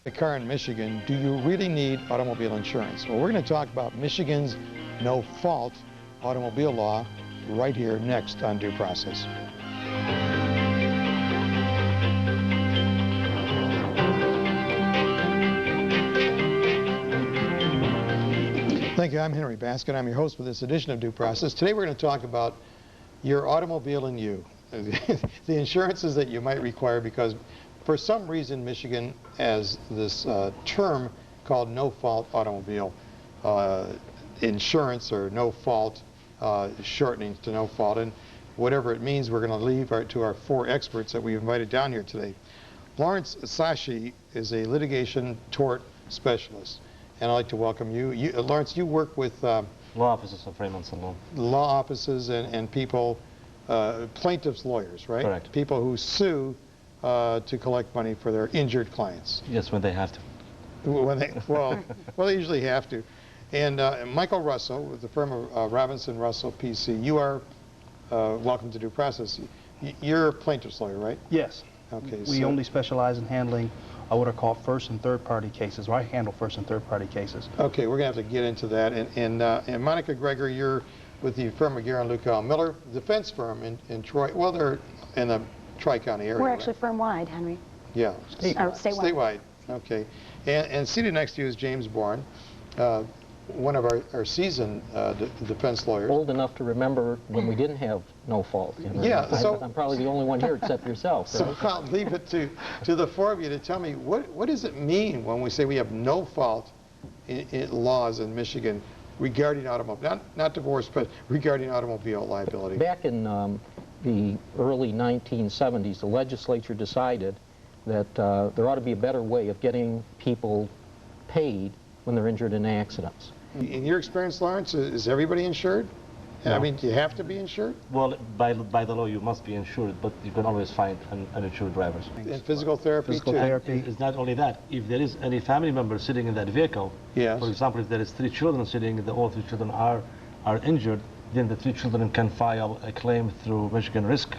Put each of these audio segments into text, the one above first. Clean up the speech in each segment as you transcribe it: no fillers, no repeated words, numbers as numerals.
A car in Michigan, do you really need automobile insurance? Well, we're going to talk about Michigan's no-fault automobile law right here next on Due Process. Thank you. I'm Henry Baskin. I'm your host for this edition of Due Process. Today we're going to talk about your automobile and you, the insurances that you might require, because for some reason Michigan has this term called no-fault automobile insurance, or no-fault, shortening to no-fault, and whatever it means, we're going to leave to our four experts that we invited down here today. Lawrence Sashi is a litigation tort specialist, and I'd like to welcome you. Lawrence, you work with law offices of Raymond Law. Law offices and people, plaintiffs' lawyers, right? Correct. People who sue to collect money for their injured clients. Yes, when they have to. When they, well, they usually have to. And Michael Russell with the firm of Robinson Russell PC. You are welcome to Due Process. You're a plaintiff's lawyer, right? Yes. Okay. We only specialize in handling what are called first and third party cases, or I handle first and third party cases. Okay, we're going to have to get into that. And Monica Greger, you're with the firm of Guerin, Lukow Miller, defense firm in Troy. Well, they're in the Tri-County area. We're actually right? firm-wide, Henry. Yeah. Statewide. Statewide. Okay. And seated next to you is James Bourne, one of our seasoned defense lawyers. Old enough to remember when we didn't have no fault. You know? Yeah. So I'm probably the only one here except yourself. So right? I'll leave it to the four of you to tell me what does it mean when we say we have no fault in laws in Michigan regarding automobile, not divorce, but regarding automobile liability. Back in the early 1970s, the legislature decided that there ought to be a better way of getting people paid when they're injured in accidents. In your experience, Lawrence, is everybody insured? No. I mean, do you have to be insured? Well, by the law, you must be insured, but you can always find uninsured drivers. In physical therapy, Physical too? therapy. It's not only that. If there is any family member sitting in that vehicle, Yes. for example, if there is 3 children sitting, all 3 children are injured, then the 3 children can file a claim through Michigan Risk.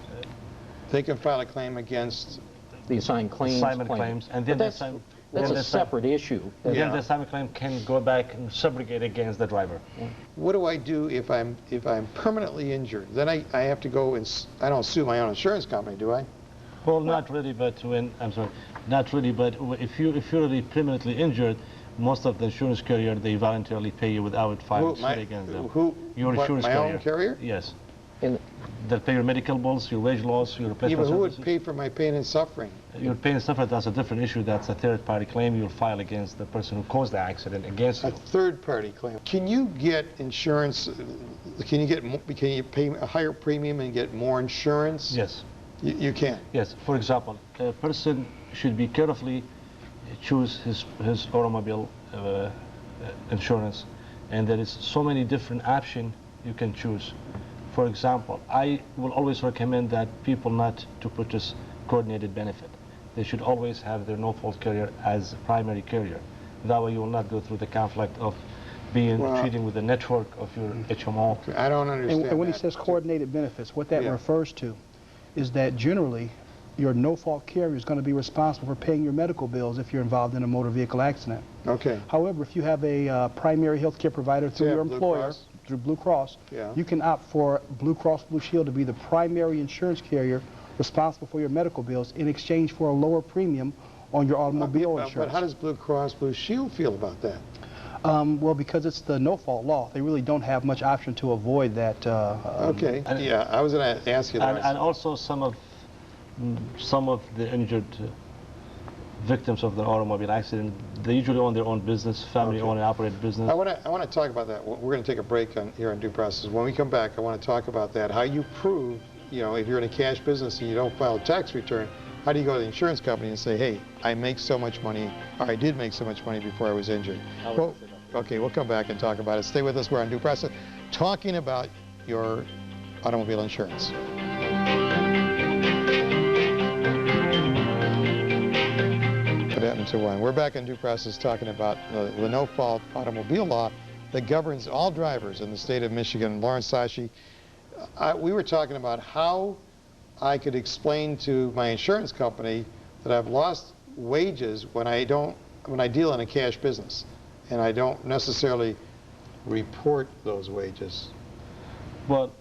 They can file a claim against... The assigned claims Assignment claim. claims, and then That's a separate issue. Then Yeah. the assignment claim can go back and subrogate against the driver. What do I do if I'm permanently injured? Then I have to go and I don't sue my own insurance company, do I? Well, not really, but not really, but if you're really permanently injured, most of the insurance carrier, they voluntarily pay you without filing suit against them. Your insurance my carrier. own carrier? Yes. They'll pay your medical bills, your wage loss, your Yeah, replacement but who would services. pay for my pain and suffering? Your pain and suffering, that's a different issue. That's a third-party claim you'll file against the person who caused the accident against A you. third-party claim. Can you get insurance? Can you pay a higher premium and get more insurance? Yes. You can. Yes. For example, a person should be carefully choose his automobile insurance, and there is so many different options you can choose. For example, I will always recommend that people not to purchase coordinated benefit. They should always have their no-fault carrier as a primary carrier. That way you will not go through the conflict of treating with the network of your HMO. I don't understand And when he that. says coordinated benefits, what that Yeah. refers to is that generally your no-fault carrier is going to be responsible for paying your medical bills if you're involved in a motor vehicle accident. Okay. However, if you have a primary health care provider through Yeah, your Blue employer, Cross. through Blue Cross, Yeah. you can opt for Blue Cross Blue Shield to be the primary insurance carrier responsible for your medical bills in exchange for a lower premium on your automobile insurance. But how does Blue Cross Blue Shield feel about that? Well, because it's the no-fault law, they really don't have much option to avoid that. Okay. Yeah, I was going to ask you that. And also some of the injured victims of the automobile accident, they usually own their own business, family-owned and operated business. I want to talk about that. We're going to take a break here on Due Process. When we come back, I want to talk about that. How you prove, if you're in a cash business and you don't file a tax return, how do you go to the insurance company and say, hey, I make so much money, or I did make so much money before I was injured? Well, okay, we'll come back and talk about it. Stay with us. We're on Due Process, talking about your automobile insurance. What happened to one? We're back in Due Process talking about the no-fault automobile law that governs all drivers in the state of Michigan. Lawrence Sashi, we were talking about how I could explain to my insurance company that I've lost wages when I don't when I deal in a cash business, and I don't necessarily report those wages. Well,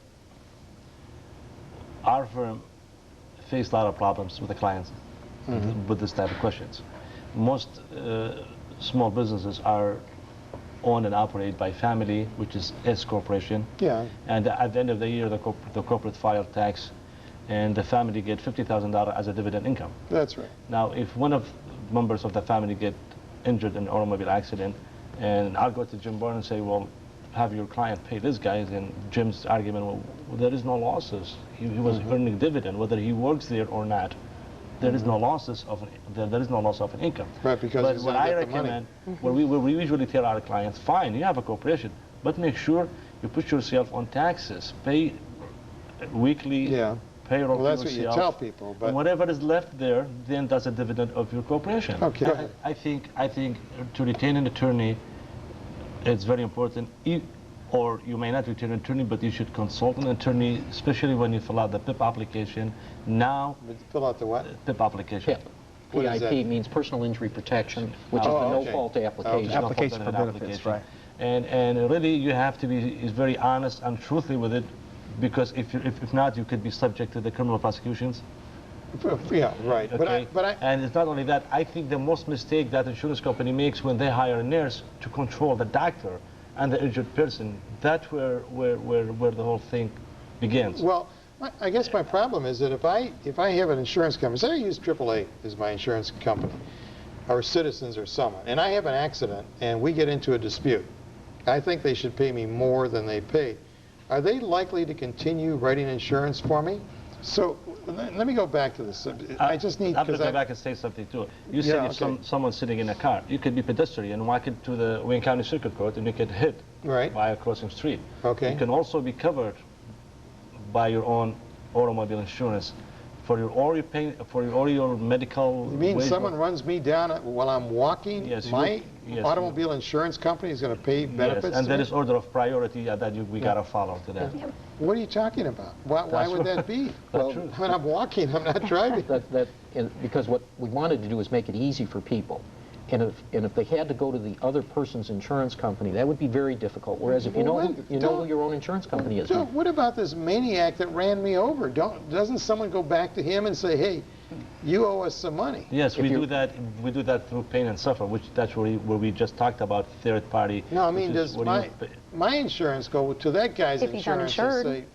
our firm faced a lot of problems with the clients with this type of questions. Most small businesses are owned and operated by family, which is S corporation. Yeah. And at the end of the year, the corporate file tax, and the family get $50,000 as a dividend income. That's right. Now, if one of the members of the family get injured in an automobile accident, and I'll go to Jim Barn and say, well, have your client pay this guy, and Jim's argument, well, there is no losses. He was earning dividend, whether he works there or not. There is no losses of there is no loss of an income. Right, because but he's what gonna I get the money. recommend, what we usually tell our clients, fine, you have a corporation, but make sure you put yourself on taxes, pay weekly payroll. Well, that's for what you yourself, tell people. But and whatever is left there, then that's a dividend of your corporation. Okay. I think to retain an attorney, it's very important. Or you may not retain an attorney, but you should consult an attorney, especially when you fill out the PIP application. Now, fill out the what? PIP application. PIP. What is that? PIP means personal injury protection, which is the okay. no-fault application. Okay. Application for benefits, right. And really, you have to be very honest and truthful with it, because if not, you could be subject to the criminal prosecutions. Yeah, right. Okay? But and it's not only that. I think the most mistake that insurance company makes when they hire a nurse to control the doctor and the injured person, that's where the whole thing begins. Well, I guess my problem is that if I have an insurance company, say I use AAA as my insurance company, or Citizens or someone, and I have an accident and we get into a dispute, I think they should pay me more than they pay. Are they likely to continue writing insurance for me? So let me go back to this. I just need... I'm going to go back and say something too. You said if someone's sitting in a car, you could be pedestrian and walk into the Wayne County Circuit Court and you get hit by a crossing street. Okay. You can also be covered by your own automobile insurance for all your medical... You mean someone runs me down while I'm walking? Yes. My automobile insurance company is going to pay benefits? Yes, and there is order of priority that we got to follow to that. What are you talking about? Why would that be? Well, when I'm walking, I'm not driving. Because what we wanted to do is make it easy for people. And if they had to go to the other person's insurance company, that would be very difficult. Whereas if you know who your own insurance company is. What about this maniac that ran me over? Doesn't someone go back to him and say, hey, you owe us some money? Yes, we do that. We do that through pain and suffer, which that's where we just talked about third party. No, I mean, does my insurance go to that guy's insurance and say,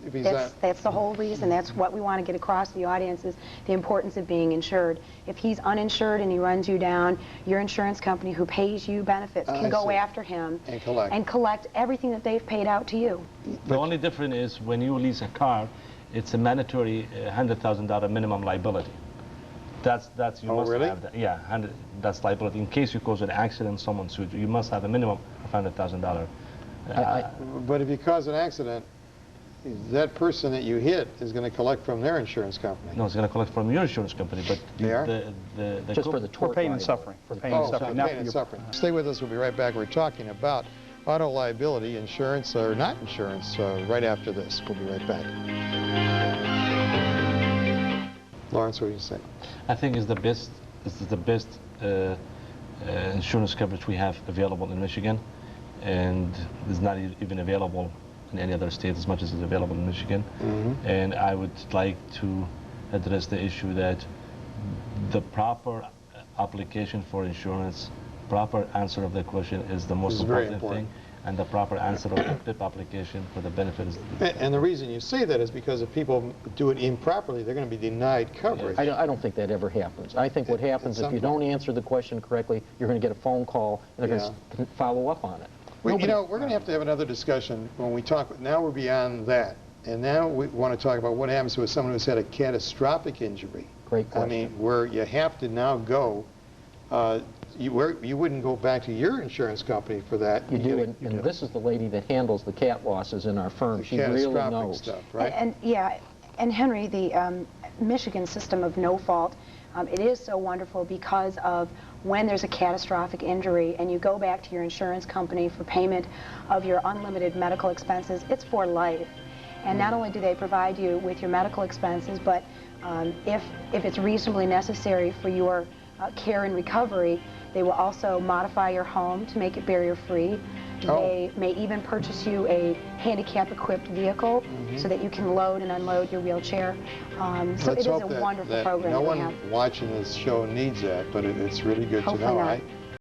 if he's that's the whole reason. That's what we want to get across to the audience, is the importance of being insured. If he's uninsured and he runs you down, your insurance company who pays you benefits can go after him and collect everything that they've paid out to you. The only difference is when you lease a car, it's a mandatory $100,000 minimum liability. That's you must have that. Yeah, that's liability. In case you cause an accident, someone sued you, you must have a minimum of $100,000. But if you cause an accident, that person that you hit is going to collect from their insurance company. No, it's going to collect from your insurance company, but just for the tort pain and suffering. For pain and suffering. Pain and suffering. Stay with us. We'll be right back. We're talking about auto liability insurance or not insurance right after this. We'll be right back. Lawrence, what do you say? I think it's the best. This is the best insurance coverage we have available in Michigan, and it's not even available in any other state as much as it's available in Michigan. And I would like to address the issue that the proper application for insurance, proper answer of the question is the most important thing, and the proper answer of the PIP application for the benefits. And the reason you say that is because if people do it improperly, they're going to be denied coverage. I don't think that ever happens. I think what happens if you don't answer the question correctly, you're going to get a phone call and they're going to follow up on it. Well, you know, we're going to have another discussion when we talk. Now we're beyond that. And now we want to talk about what happens with someone who's had a catastrophic injury. Great question. I mean, where you have to now go, you wouldn't go back to your insurance company for that. You do, and this is the lady that handles the cat losses in our firm. She really knows. Stuff, right? And Henry, the Michigan system of no fault, it is so wonderful because of when there's a catastrophic injury and you go back to your insurance company for payment of your unlimited medical expenses, it's for life. And not only do they provide you with your medical expenses, but if it's reasonably necessary for your care and recovery, They will also modify your home to make it barrier-free. They may even purchase you a handicap-equipped vehicle so that you can load and unload your wheelchair. So it is a wonderful program no that we one have. watching this show needs that, but it's really good to Hopefully know. not.